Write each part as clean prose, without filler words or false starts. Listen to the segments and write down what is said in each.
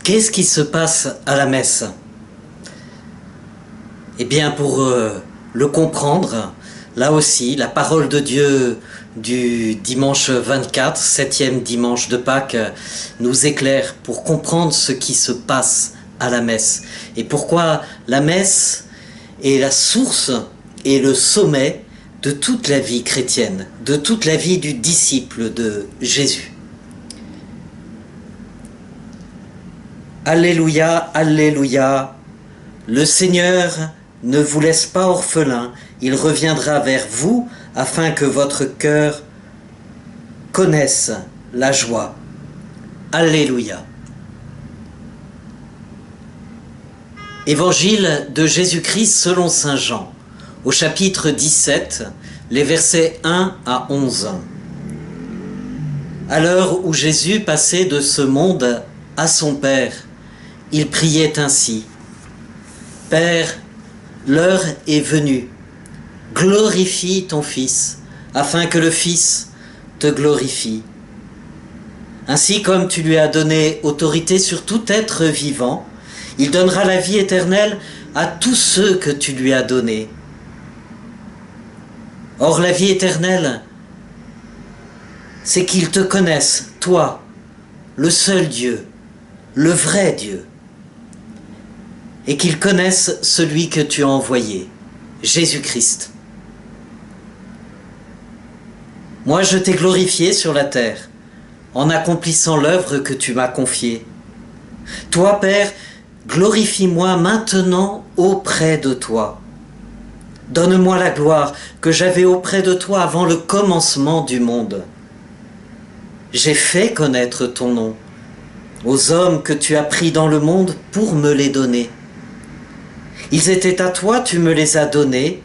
Qu'est-ce qui se passe à la messe? Eh bien, pour le comprendre, là aussi, la parole de Dieu du dimanche 24, septième dimanche de Pâques, nous éclaire pour comprendre ce qui se passe à la messe et pourquoi la messe est la source et le sommet de toute la vie chrétienne, de toute la vie du disciple de Jésus. Alléluia, Alléluia, le Seigneur ne vous laisse pas orphelin, il reviendra vers vous afin que votre cœur connaisse la joie. Alléluia. Évangile de Jésus-Christ selon saint Jean, au chapitre 17, les versets 1 à 11. À l'heure où Jésus passait de ce monde à son Père, il priait ainsi: Père, l'heure est venue, glorifie ton Fils, afin que le Fils te glorifie. Ainsi comme tu lui as donné autorité sur tout être vivant, il donnera la vie éternelle à tous ceux que tu lui as donnés. Or la vie éternelle, c'est qu'ils te connaissent, toi, le seul Dieu, le vrai Dieu, et qu'ils connaissent celui que tu as envoyé, Jésus-Christ. Moi, je t'ai glorifié sur la terre, en accomplissant l'œuvre que tu m'as confiée. Toi, Père, glorifie-moi maintenant auprès de toi. Donne-moi la gloire que j'avais auprès de toi avant le commencement du monde. J'ai fait connaître ton nom aux hommes que tu as pris dans le monde pour me les donner. Ils étaient à toi, tu me les as donnés,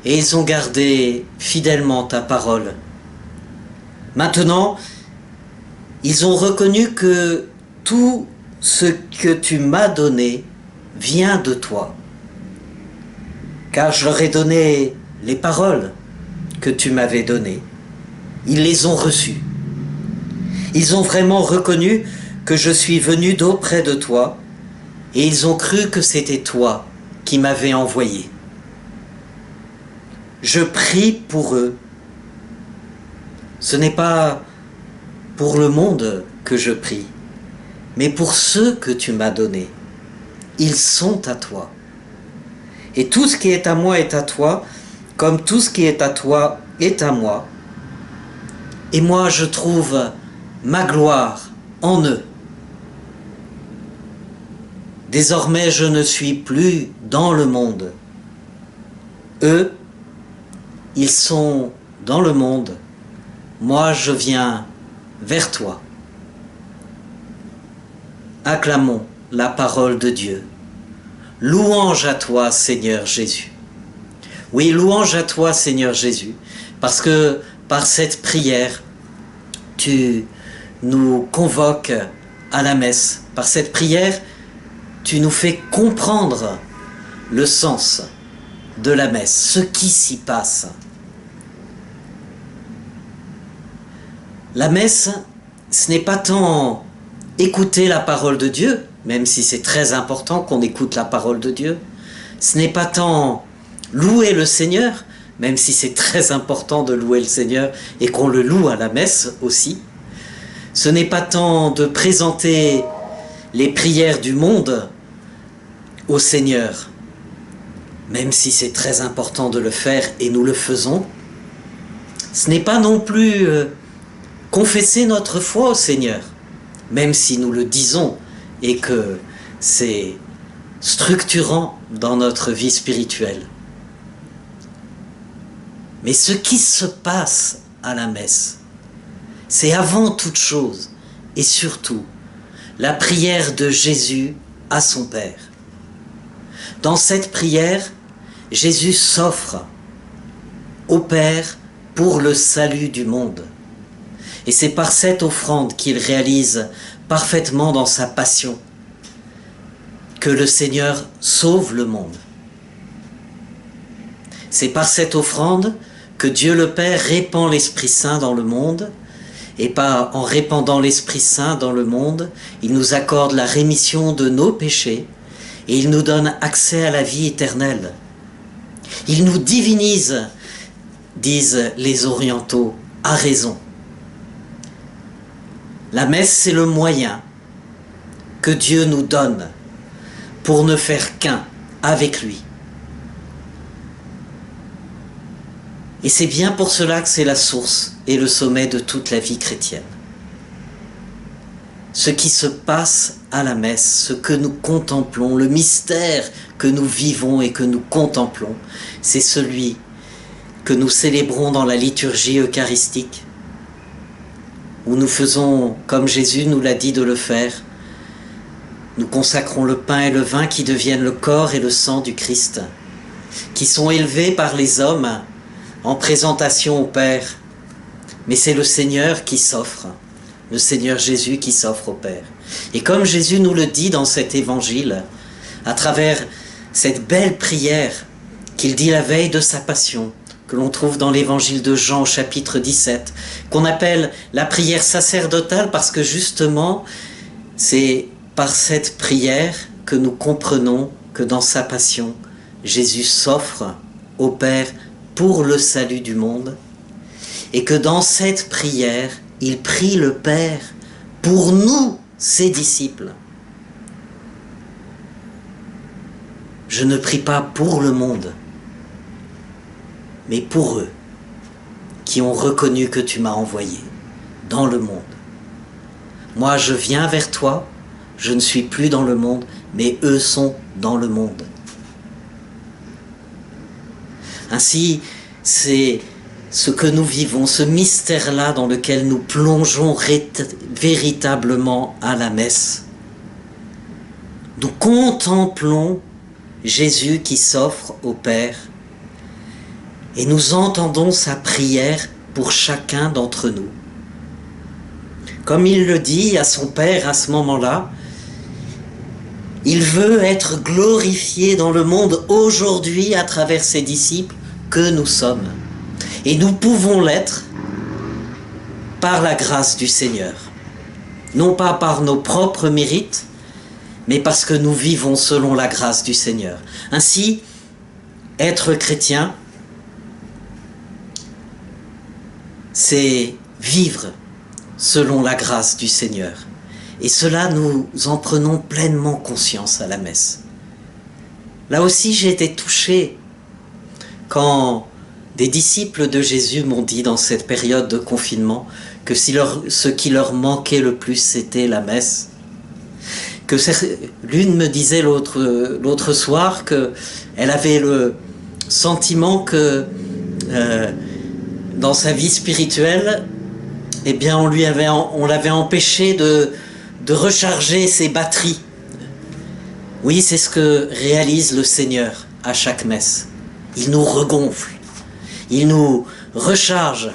et ils ont gardé fidèlement ta parole. Maintenant, ils ont reconnu que tout ce que tu m'as donné vient de toi, car je leur ai donné les paroles que tu m'avais données. Ils les ont reçues. Ils ont vraiment reconnu que je suis venu d'auprès de toi, et ils ont cru que c'était toi qui m'avais envoyé. Je prie pour eux. Ce n'est pas pour le monde que je prie, mais pour ceux que tu m'as donnés. Ils sont à toi. Et tout ce qui est à moi est à toi, comme tout ce qui est à toi est à moi. Et moi, je trouve ma gloire en eux. Désormais, je ne suis plus dans le monde. Eux, ils sont dans le monde. Moi, je viens vers toi. Acclamons la parole de Dieu. Louange à toi, Seigneur Jésus. Oui, louange à toi, Seigneur Jésus, parce que par cette prière, tu nous convoques à la messe. Par cette prière, tu nous fais comprendre le sens de la messe, ce qui s'y passe. La messe, ce n'est pas tant écouter la parole de Dieu, même si c'est très important qu'on écoute la parole de Dieu. Ce n'est pas tant louer le Seigneur, même si c'est très important de louer le Seigneur et qu'on le loue à la messe aussi. Ce n'est pas tant de présenter les prières du monde au Seigneur, même si c'est très important de le faire et nous le faisons. Ce n'est pas non plus confesser notre foi au Seigneur, même si nous le disons et que c'est structurant dans notre vie spirituelle. Mais ce qui se passe à la messe, c'est avant toute chose et surtout la prière de Jésus à son Père. Dans cette prière, Jésus s'offre au Père pour le salut du monde. Et c'est par cette offrande qu'il réalise parfaitement dans sa passion que le Seigneur sauve le monde. C'est par cette offrande que Dieu le Père répand l'Esprit Saint dans le monde et pas en répandant l'Esprit Saint dans le monde, il nous accorde la rémission de nos péchés et il nous donne accès à la vie éternelle. Il nous divinise, disent les orientaux, à raison. La messe, c'est le moyen que Dieu nous donne pour ne faire qu'un avec lui. Et c'est bien pour cela que c'est la source et le sommet de toute la vie chrétienne. Ce qui se passe à la messe, ce que nous contemplons, le mystère que nous vivons et que nous contemplons, c'est celui que nous célébrons dans la liturgie eucharistique, où nous faisons, comme Jésus nous l'a dit de le faire, nous consacrons le pain et le vin qui deviennent le corps et le sang du Christ, qui sont élevés par les hommes en présentation au Père. Mais c'est le Seigneur qui s'offre, le Seigneur Jésus qui s'offre au Père. Et comme Jésus nous le dit dans cet évangile, à travers cette belle prière qu'il dit la veille de sa passion, que l'on trouve dans l'évangile de Jean, chapitre 17, qu'on appelle la prière sacerdotale parce que justement, c'est par cette prière que nous comprenons que dans sa passion, Jésus s'offre au Père pour le salut du monde et que dans cette prière, il prie le Père pour nous, ses disciples. Je ne prie pas pour le monde, mais pour eux qui ont reconnu que tu m'as envoyé dans le monde. Moi, je viens vers toi, je ne suis plus dans le monde, mais eux sont dans le monde. Ainsi, c'est ce que nous vivons, ce mystère-là dans lequel nous plongeons véritablement à la messe. Nous contemplons Jésus qui s'offre au Père et nous entendons sa prière pour chacun d'entre nous. Comme il le dit à son Père à ce moment-là, il veut être glorifié dans le monde aujourd'hui à travers ses disciples que nous sommes. Et nous pouvons l'être par la grâce du Seigneur. Non pas par nos propres mérites, mais parce que nous vivons selon la grâce du Seigneur. Ainsi, être chrétien, c'est vivre selon la grâce du Seigneur. Et cela, nous en prenons pleinement conscience à la messe. Là aussi, j'ai été touché quand des disciples de Jésus m'ont dit dans cette période de confinement que ce qui leur manquait le plus, c'était la messe. Que l'une me disait l'autre soir qu'elle avait le sentiment que dans sa vie spirituelle, eh bien on l'avait empêché de recharger ses batteries. Oui, c'est ce que réalise le Seigneur à chaque messe. Il nous regonfle, il nous recharge,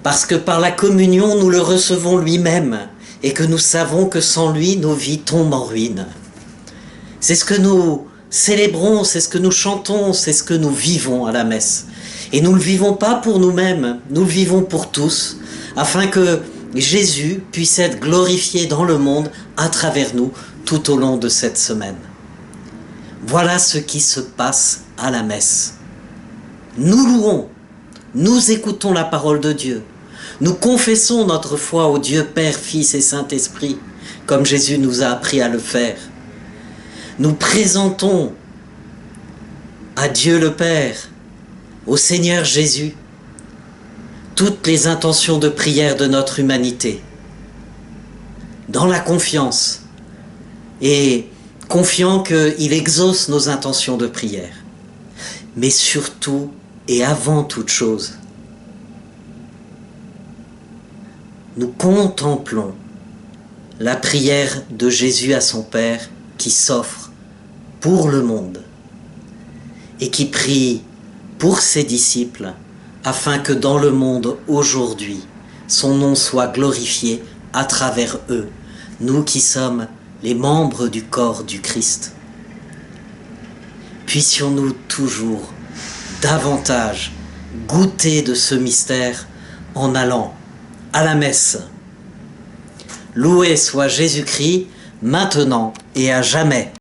parce que par la communion, nous le recevons lui-même, et que nous savons que sans lui, nos vies tombent en ruine. C'est ce que nous célébrons, c'est ce que nous chantons, c'est ce que nous vivons à la messe. Et nous ne le vivons pas pour nous-mêmes, nous le vivons pour tous, afin que Jésus puisse être glorifié dans le monde à travers nous tout au long de cette semaine. Voilà ce qui se passe à la messe. Nous louons, nous écoutons la parole de Dieu, nous confessons notre foi au Dieu Père, Fils et Saint-Esprit, comme Jésus nous a appris à le faire. Nous présentons à Dieu le Père, au Seigneur Jésus, toutes les intentions de prière de notre humanité, dans la confiance, et confiant qu'il exauce nos intentions de prière. Mais surtout et avant toute chose, nous contemplons la prière de Jésus à son Père qui s'offre pour le monde et qui prie pour ses disciples afin que dans le monde aujourd'hui, son nom soit glorifié à travers eux, nous qui sommes les membres du corps du Christ. Puissions-nous toujours davantage goûter de ce mystère en allant à la messe. Loué soit Jésus-Christ, maintenant et à jamais.